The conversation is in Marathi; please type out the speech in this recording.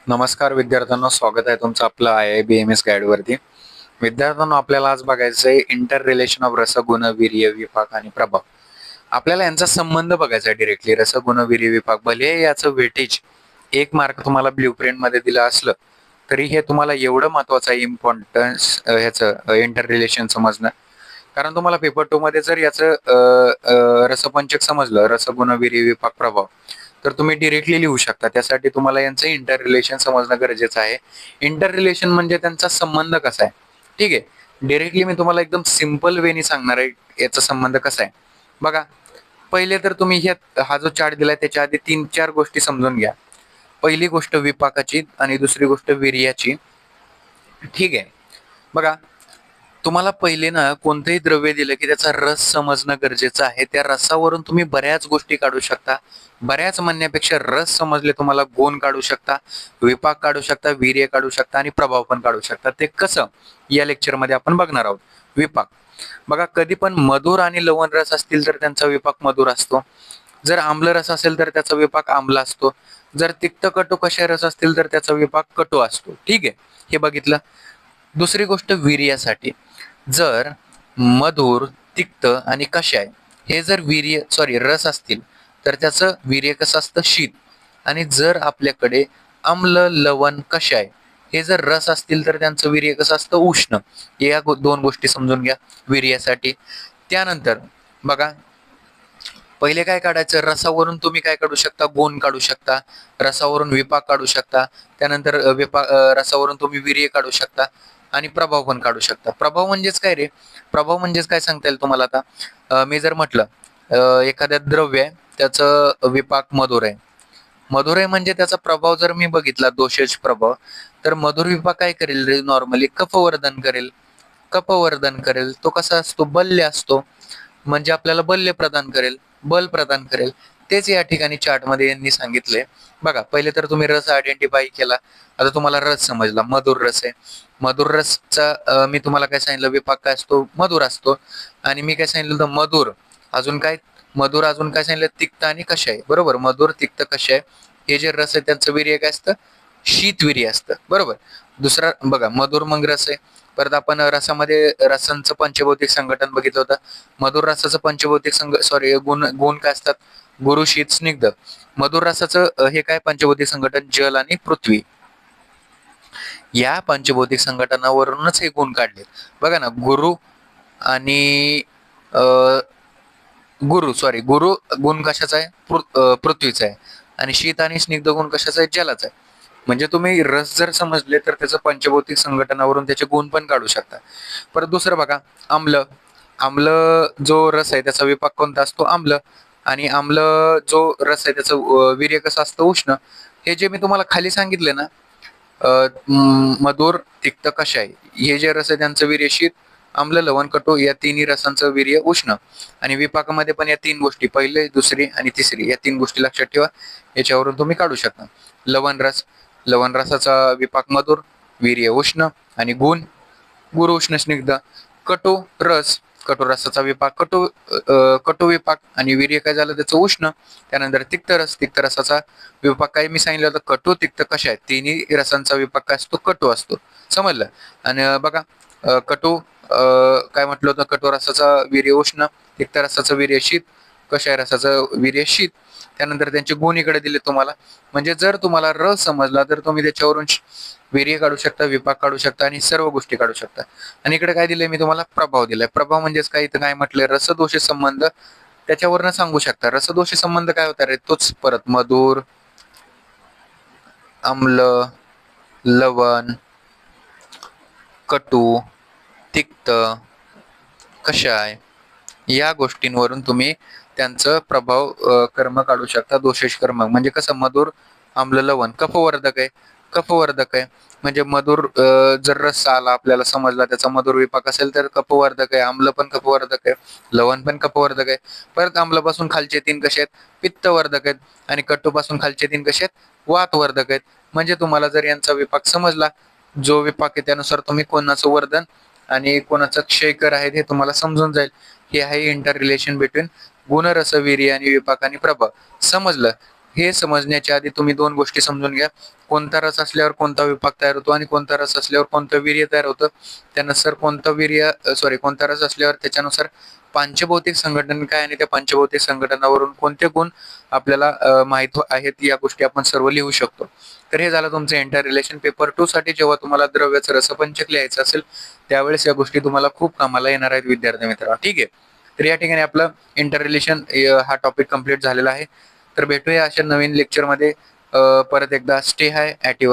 नमस्कार विद्यार्थ्यांनो, स्वागत आहे तुमचं आपलं IIBMS गाईड वरती. विद्यार्थ्यांनो, आपल्याला आज बघायचं आहे इंटर रिलेशन ऑफ रसगुण, वीर्य, विपाक आणि प्रभाव. आपल्याला यांचा संबंध बघायचा आहे डायरेक्टली. रसगुण, वीर्य, विपाक, भले याचं वेटेज 1 मार्क तुम्हाला ब्ल्यू प्रिंट मध्ये दिलं असलं तरी हे तुम्हाला एवढं महत्वाचं आहे, इम्पॉर्टन्स ह्याचं इंटर रिलेशन समजणं. कारण तुम्हाला पेपर 2 मध्ये जर याचं रसपंचक समजलं, रसगुण, वीर्य, विपाक, प्रभाव, तर तुम्ही डिरेक्टली लिहू शकता. त्यासाठी तुम्हाला यांचं इंटर रिलेशन समजणं गरजेचं आहे. इंटर रिलेशन म्हणजे त्यांचा संबंध कसा आहे. ठीक आहे, डिरेक्टली मी तुम्हाला एकदम सिंपल वेनी सांगणार आहे याचा संबंध कसा आहे. बघा, पहिले तर तुम्ही हा जो चार्ट दिलाय त्याच्या आधी 3-4 गोष्टी समजून घ्या. पहिली गोष्ट विपाकाची आणि दुसरी गोष्ट वीर्याची. ठीक आहे, बघा, तुम्हाला पहिले ना कोणतंही द्रव्य दिलं की त्याचा रस समजणं गरजेचं आहे. त्या रसावरून तुम्ही बऱ्याच गोष्टी काढू शकता. बऱ्याच म्हणण्यापेक्षा रस समजले तुम्हाला गुण काढू शकता, विपाक काढू शकता, वीर्य काढू शकता आणि प्रभाव पण काढू शकता. ते कसं या लेक्चर मध्ये आपण बघणार आहोत. विपाक बघा, कधी पण मधुर आणि लवण रस असतील तर त्यांचा विपाक मधुर असतो. जर आम्ल रस असेल तर त्याचा विपाक आम्ल असतो. जर तिक्त कटू कषाय रस असतील तर त्याचा विपाक कटू असतो. ठीक आहे, हे बघितलं. दुसरी गोष्ट वीर्यासाठी, जर मधुर, तिक्त आणि कषाय हे जर रस असतील तर त्याचं वीर्य कसं असतं, शीत. आणि जर आपल्याकडे आम्ल, लवण, कषाय हे जर रस असतील तर त्यांचं वीर्य कसं असतं, उष्ण. या दोन गोष्टी समजून घ्या वीर्यासाठी. त्यानंतर बघा, पहिले काय काढायचं, रसावरून तुम्ही काय काढू शकता, गुण काढू शकता. रसावरून विपाक काढू शकता. त्यानंतर रसावरून तुम्ही वीर्य काढू शकता आणि प्रभाव पण काढू शकता. प्रभाव म्हणजेच काय रे, प्रभाव म्हणजेच काय सांगता येईल तुम्हाला आता. मी जर म्हटलं एखाद्या द्रव्य आहे त्याचं विपाक मधुर आहे. मधुर आहे म्हणजे त्याचा प्रभाव जर मी बघितला, दोषज प्रभाव, तर मधुर विपाक काय करेल रे, नॉर्मली कफवर्धन करेल. कफवर्धन करेल तो कसा असतो, बल्य असतो. म्हणजे आपल्याला बल्य प्रदान करेल, बल प्रदान करेल. तेच या ठिकाणी चार्ट मध्ये यांनी सांगितले. बघा, पहिले तर तुम्ही रस आयडेंटिफाय केला. आता तुम्हाला रस समजला, मधुर रस आहे. मधुर रसचा मी तुम्हाला काय सांगितलं, विपाक काय असतो, मधुर असतो. आणि मी काय सांगितलं होतं, मधुर अजून काय, मधुर अजून काय सांगितलं, तिक्त आणि कषाय. बरोबर, मधुर, तिक्त, कषाय हे जे रस आहे त्यांचं वीर्य काय असतं, शीतवीर्य असतं. बरोबर. दुसरा बघा, मधुर मग रस आहे. परत आपण रसामध्ये रसांचं पंचभौतिक संघटन बघितलं होतं. मधुर रसाचं पंचभौतिक गुण गुण काय असतात, गुरु, शीत, स्निग्ध. मधुर रसाचं हे काय पंचभौतिक संघटन, जल आणि पृथ्वी. या पंचभौतिक संघटनावरूनच हे गुण काढले. बघा ना, गुरु आणि गुरु गुण कशाचा आहे, पृथ्वीचा आहे. आणि शीत आणि स्निग्ध गुण कशाचा आहे, जलाचा आहे. म्हणजे तुम्ही रस जर समजले तर त्याचं पंचभौतिक संघटनावरून त्याचे गुण पण काढू शकता. परत दुसरं बघा, आम्ल. आम्ल जो रस आहे त्याचा विपाक कोणता असतो, आम्ल. आणि आम्ल जो रस आहे त्याचं वीर्य कसं असतं, उष्ण. हे जे मी तुम्हाला खाली सांगितले ना, मधुर, तिक्त, कषाय हे जे रस आहे त्यांचं वीर्य शीत, आम्ल, लवण, कटू या तिन्ही रसांचं वीर्य उष्ण. आणि विपाकामध्ये पण या 3 गोष्टी, पहिली, दुसरी आणि तिसरी, या 3 गोष्टी लक्षात ठेवा. याच्यावरून तुम्ही काढू शकता. लवण रस, लवण रसाचा विपाक मधुर, वीर्य उष्ण आणि गुण गुरु, उष्ण, स्निग्ध. कटू रस, कटू रसाचा विपाक कटू विपाक आणि वीर्य काय झालं त्याचं, उष्ण. त्यानंतर तिक्त रस, तिक्त रसाचा विपाक काय मी सांगितलं होतं, कटू, तिक्त, कषाय तिन्ही रसांचा विपाक काय असतो, कटू असतो. समजलं. आणि बघा, कटू काय म्हटलं होतं, कटू रसाचा वीर्य उष्ण, तिक्त रसाचं वीर्य शीत, कषाय रसाचं वीर्य शीत. त्यानंतर त्यांचे गुण इकडे दिले तुम्हाला. म्हणजे जर तुम्हाला रस समजला तर तुम्ही त्याच्यावरून वीर्य काढू शकता, विपाक काढू शकता आणि सर्व गोष्टी काढू शकता. आणि इकडे काय दिलंय मी तुम्हाला, प्रभाव दिलाय. प्रभाव म्हणजेच काय, इथं काय म्हटलंय, रसदोषी संबंध त्याच्यावरनं सांगू शकता. रसदोषी संबंध काय होता रे, तोच परत मधुर, आम्ल, लवण, कटू, तिक्त, कषाय या गोष्टींवरून तुम्ही त्यांचं प्रभाव कर्म काढू शकता. दोषेश कर्म म्हणजे कसं, मधुर, आम्ल, लवण कफवर्धक आहे. कफवर्धक आहे म्हणजे मधुर जर रस आला आपल्याला समजला, त्याचा मधुर विपाक असेल तर कफवर्धक आहे. आम्ल पण कफवर्धक आहे, लवण पण कफवर्धक आहे. परत आम्लापासून खालचे 3 कसे आहेत, पित्तवर्धक आहेत. आणि कटूपासून खालचे 3 कसे आहेत, वातवर्धक आहेत. म्हणजे तुम्हाला जर यांचा विपाक समजला, जो विपाक आहे त्यानुसार तुम्ही कोणाचं वर्धन आणि कोणाचं क्षयकर आहे हे तुम्हाला समजून जाईल. हे आहे इंटर रिलेशन बिटवीन गुण, रस, वीर्य आणि विपाक आणि प्रभाव. समजलं. हे समजण्याच्या आधी तुम्ही दोन गोष्टी समजून घ्या. कोणता रस असल्यावर कोणता विपाक तयार होतो आणि कोणता रस असल्यावर कोणतं वीर्य तयार होतं. त्यानुसार कोणता रस असल्यावर त्याच्यानुसार पंचभौतिक संघटन काय आणि त्या पंचभौतिक संघटनावरून कोणते गुण आपल्याला माहित आहेत, या गोष्टी आपण सर्व लिहू शकतो. तर हे झालं तुमचं एंटायर रिलेशन. पेपर 2 साठी जेव्हा तुम्हाला द्रव्याचं रसपंचक लिहायचं असेल त्यावेळेस या गोष्टी तुम्हाला खूप कामाला येणार आहेत विद्यार्थी मित्रांनो. ठीक आहे. तर या ठिकाणी आपलं इंटर रिलेशन हा टॉपिक कंप्लीट झालेला आहे. तर भेटूया अशा नवीन लेक्चरमध्ये. परत एकदा स्टे हाय ॲट युअर